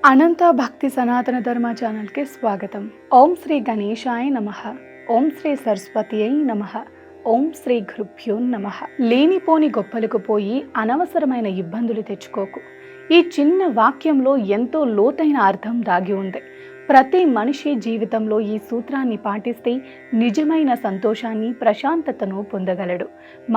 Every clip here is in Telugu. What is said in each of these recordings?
అనంత భక్తి సనాతన ధర్మ ఛానల్కి స్వాగతం. ఓం శ్రీ గణేశాయ నమః. ఓం శ్రీ సరస్వతియై నమః. ఓం శ్రీ గురుభ్యో నమః. లేనిపోని గొప్పలకు పోయి అనవసరమైన ఇబ్బందులు తెచ్చుకోకు. ఈ చిన్న వాక్యంలో ఎంతో లోతైన అర్థం దాగి ఉంది. ప్రతి మనిషి జీవితంలో ఈ సూత్రాన్ని పాటిస్తే నిజమైన సంతోషాన్ని, ప్రశాంతతను పొందగలడు.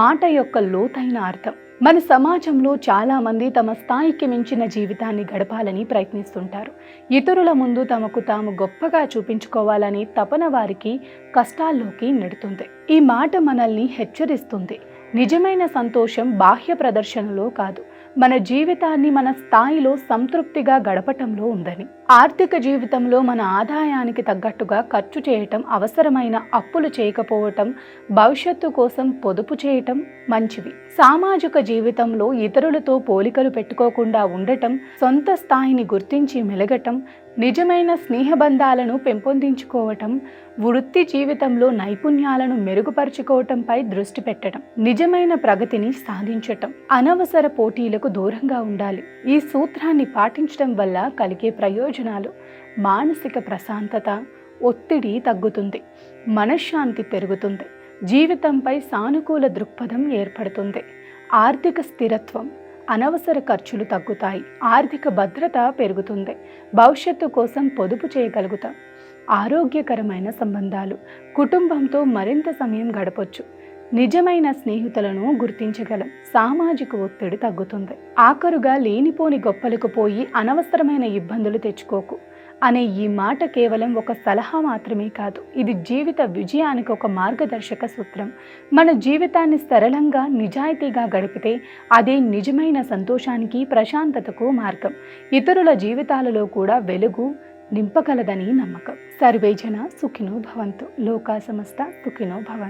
మాట యొక్క లోతైన అర్థం. మన సమాజంలో చాలామంది తమ స్థాయికి మించిన జీవితాన్ని గడపాలని ప్రయత్నిస్తుంటారు. ఇతరుల ముందు తమకు తాము గొప్పగా చూపించుకోవాలని తపన వారికి కష్టాల్లోకి నెడుతుంది. ఈ మాట మనల్ని హెచ్చరిస్తుంది. నిజమైన సంతోషం బాహ్య ప్రదర్శనలో కాదు, మన జీవితాన్ని మన స్థాయిలో సంతృప్తిగా గడపటంలో ఉందని. ఆర్థిక జీవితంలో మన ఆదాయానికి తగ్గట్టుగా ఖర్చు చేయటం, అవసరమైన అప్పులు చేయకపోవటం, భవిష్యత్తు కోసం పొదుపు చేయటం మంచివి. సామాజిక జీవితంలో ఇతరులతో పోలికలు పెట్టుకోకుండా ఉండటం, సొంత స్థాయిని గుర్తించి మెలగటం, నిజమైన స్నేహబంధాలను పెంపొందించుకోవటం, వృత్తి జీవితంలో నైపుణ్యాలను మెరుగుపరుచుకోవటంపై దృష్టి పెట్టడం, నిజమైన ప్రగతిని సాధించటం, అనవసర పోటీలకు దూరంగా ఉండాలి. ఈ సూత్రాన్ని పాటించడం వల్ల కలిగే ప్రయోజనాలు: మానసిక ప్రశాంతత, ఒత్తిడి తగ్గుతుంది, మనశ్శాంతి పెరుగుతుంది, జీవితంపై సానుకూల దృక్పథం ఏర్పడుతుంది, ఆర్థిక స్థిరత్వం, అనవసర ఖర్చులు తగ్గుతాయి, ఆర్థిక భద్రత పెరుగుతుంది, భవిష్యత్తు కోసం పొదుపు చేయగలుగుతాం, ఆరోగ్యకరమైన సంబంధాలు, కుటుంబంతో మరింత సమయం గడపొచ్చు, నిజమైన స్నేహితులను గుర్తించగలం, సామాజిక ఒత్తిడి తగ్గుతుంది. ఆఖరుగా లేనిపోని గొప్పలకు పోయి అనవసరమైన ఇబ్బందులు తెచ్చుకోకు అనే ఈ మాట కేవలం ఒక సలహా మాత్రమే కాదు, ఇది జీవిత విజయానికి ఒక మార్గదర్శక సూత్రం. మన జీవితాన్ని సరళంగా, నిజాయితీగా గడిపితే అదే నిజమైన సంతోషానికి, ప్రశాంతతకు మార్గం. ఇతరుల జీవితాలలో కూడా వెలుగు నింపగలదని నమ్మకం. సర్వే జన సుఖినో భవంతు. లోకా సమస్త సుఖినో భవంతు.